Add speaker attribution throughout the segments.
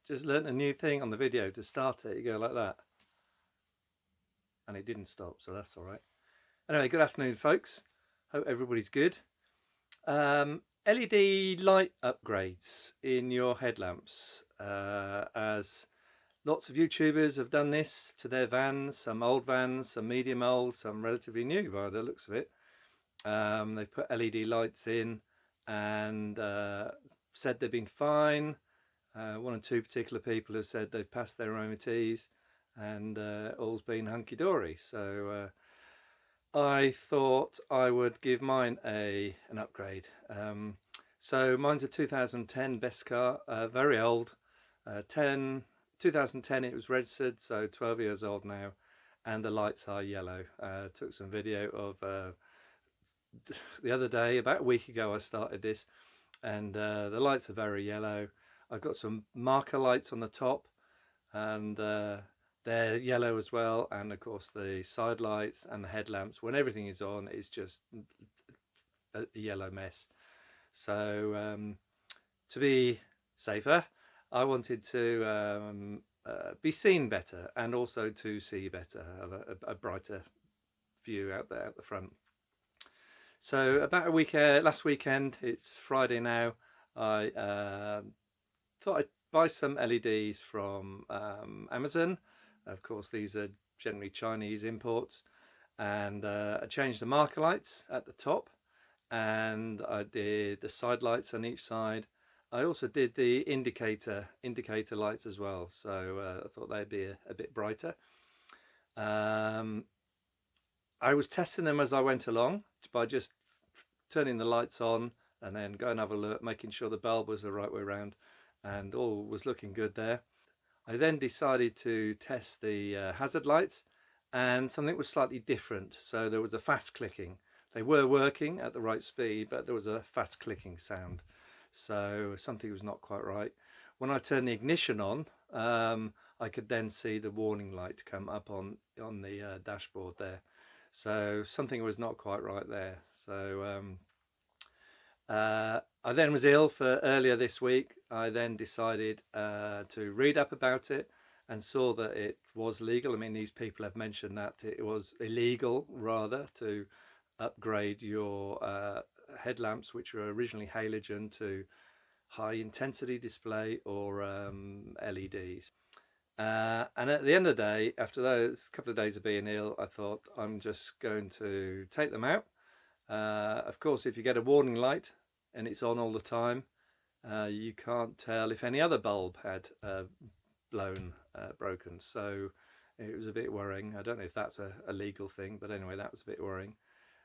Speaker 1: Just learnt a new thing on the video. To start it, you go like that. And it didn't stop, so that's all right. Anyway, good afternoon, folks. Hope everybody's good. LED light upgrades in your headlamps. As lots of YouTubers have done this to their vans, some old vans, some medium old, some relatively new by the looks of it. They put LED lights in and said they've been fine. One or two particular people have said they've passed their MOTs and all's been hunky-dory. So I thought I would give mine an upgrade. So mine's a 2010 Bessacarr, very old. 2010 it was registered, so 12 years old now, and the lights are yellow. Took some video of the other day, about a week ago I started this, and the lights are very yellow. I've got some marker lights on the top, and they're yellow as well, and of course the side lights and the headlamps, when everything is on, it's just a yellow mess. So to be safer, I wanted to be seen better, and also to see better, have a brighter view out there at the front. So about a week, last weekend, it's Friday now, I thought I'd buy some LEDs from Amazon. Of course, these are generally Chinese imports, and I changed the marker lights at the top, and I did the side lights on each side. I also did the indicator lights as well, so I thought they'd be a bit brighter. I was testing them as I went along by just turning the lights on and then go and have a look, making sure the bulb was the right way around, and all was looking good there. I then decided to test the hazard lights, and something was slightly different. So there was a fast clicking. They were working at the right speed, but there was a fast clicking sound. So something was not quite right. When I turned the ignition on, I could then see the warning light come up on the dashboard there. So something was not quite right there. So I then was ill for earlier this week. I then decided to read up about it and saw that it was legal. I mean, these people have mentioned that it was illegal, rather, to upgrade your headlamps, which were originally halogen, to high intensity display or LEDs. And at the end of the day, after those couple of days of being ill, I thought I'm just going to take them out. Of course, if you get a warning light and it's on all the time, you can't tell if any other bulb had broken. So it was a bit worrying. I don't know if that's a legal thing, but anyway, that was a bit worrying.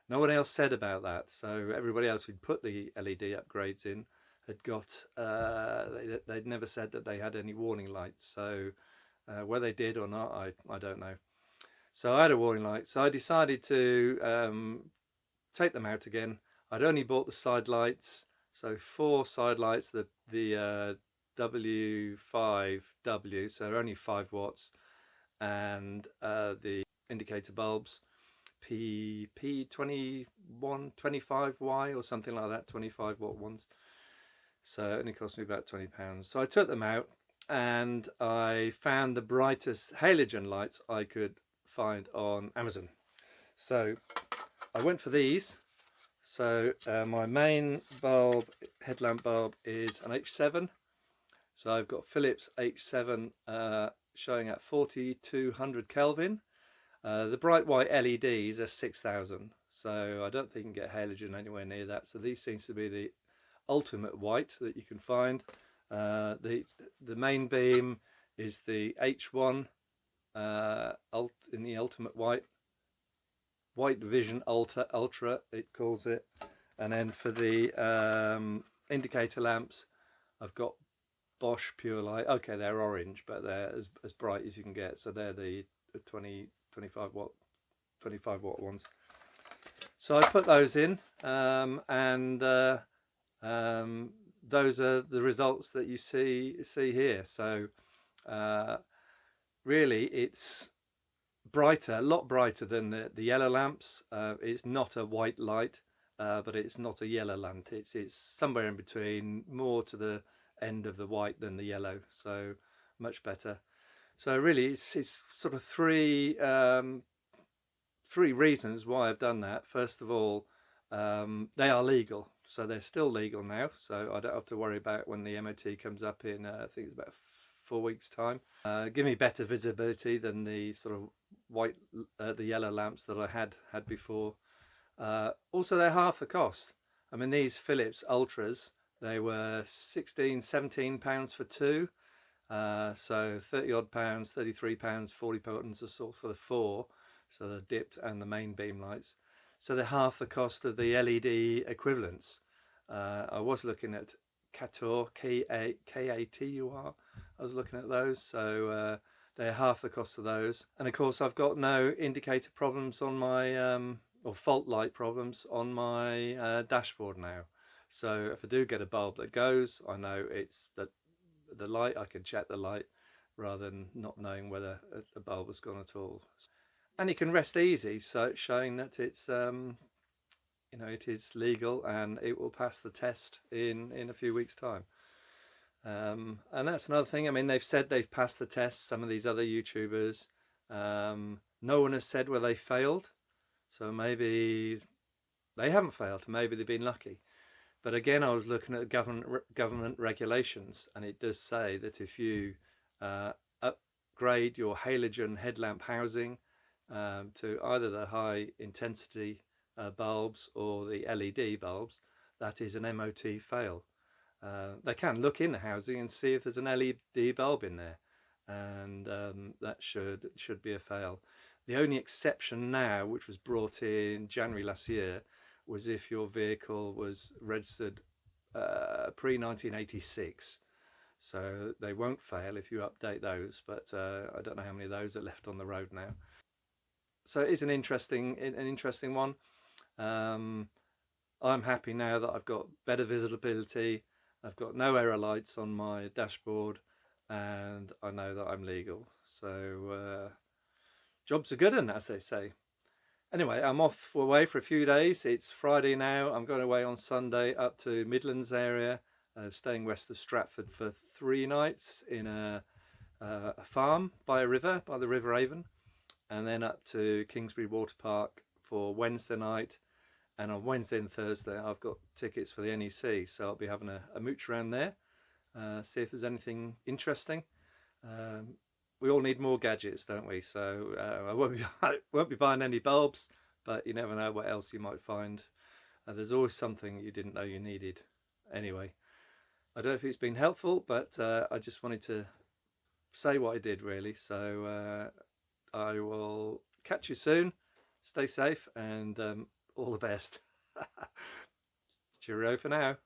Speaker 1: No one else said about that. So everybody else who'd put the LED upgrades in had got, they'd never said that they had any warning lights. So whether they did or not, I don't know. So I had a warning light. So I decided to take them out again. I'd only bought the side lights, so 4 side lights, the W5W, so only 5 watts, and the indicator bulbs, P21 25Y or something like that, 25 watt ones. So it only cost me about £20. So I took them out and I found the brightest halogen lights I could find on Amazon. So I went for these. So my main bulb, headlamp bulb, is an H7. So I've got Philips H7 showing at 4200 Kelvin. The bright white LEDs are 6000. So I don't think you can get halogen anywhere near that. So these seems to be the ultimate white that you can find. The main beam is the H1 in the ultimate white vision ultra it calls it. And then for the indicator lamps, I've got Bosch Pure Light. Okay, they're orange, but they're as bright as you can get. So they're the 25 watt ones. So I put those in, and those are the results that you see here. So really, it's brighter, a lot brighter than the yellow lamps. It's not a white light, but it's not a yellow lamp. It's somewhere in between, more to the end of the white than the yellow. So much better. So really, it's sort of three reasons why I've done that. First of all, they are legal, so they're still legal now. So I don't have to worry about when the MOT comes up in I think it's about 4 weeks' time. Give me better visibility than the sort of white, the yellow lamps that I had before. Also, they're half the cost. I mean, these Philips Ultras, they were £16-17 for two. So 30 odd pounds, £33, £40 or so for the four. So the dipped and the main beam lights. So they're half the cost of the LED equivalents. I was looking at Katur, K-A-T-U-R. I was looking at those. So they're half the cost of those. And of course, I've got no indicator problems on my, or fault light problems on my dashboard now. So if I do get a bulb that goes, I know it's the light. I can check the light rather than not knowing whether a bulb has gone at all. And you can rest easy, so showing that it's it is legal and it will pass the test in a few weeks' time. And that's another thing. I mean, they've said they've passed the test. Some of these other YouTubers, no one has said where they failed, so maybe they haven't failed. Maybe they've been lucky. But again, I was looking at government regulations, and it does say that if you upgrade your halogen headlamp housing to either the high intensity bulbs or the LED bulbs, that is an MOT fail. They can look in the housing and see if there's an LED bulb in there, and that should be a fail. The only exception now, which was brought in January last year, was if your vehicle was registered pre-1986. So they won't fail if you update those, but I don't know how many of those are left on the road now. So it is an interesting one. I'm happy now that I've got better visibility. I've got no error lights on my dashboard, and I know that I'm legal. So jobs are good, and as they say. Anyway, I'm off away for a few days. It's Friday now. I'm going away on Sunday up to Midlands area, staying west of Stratford for 3 nights in a farm by a river, by the River Avon, and then up to Kingsbury Water Park for Wednesday night. And on Wednesday and Thursday, I've got tickets for the NEC, so I'll be having a mooch around there, see if there's anything interesting. We all need more gadgets, don't we? So I won't be buying any bulbs, but you never know what else you might find. There's always something you didn't know you needed. Anyway, I don't know if it's been helpful, but I just wanted to say what I did, really. So I will catch you soon. Stay safe and all the best. Cheerio for now.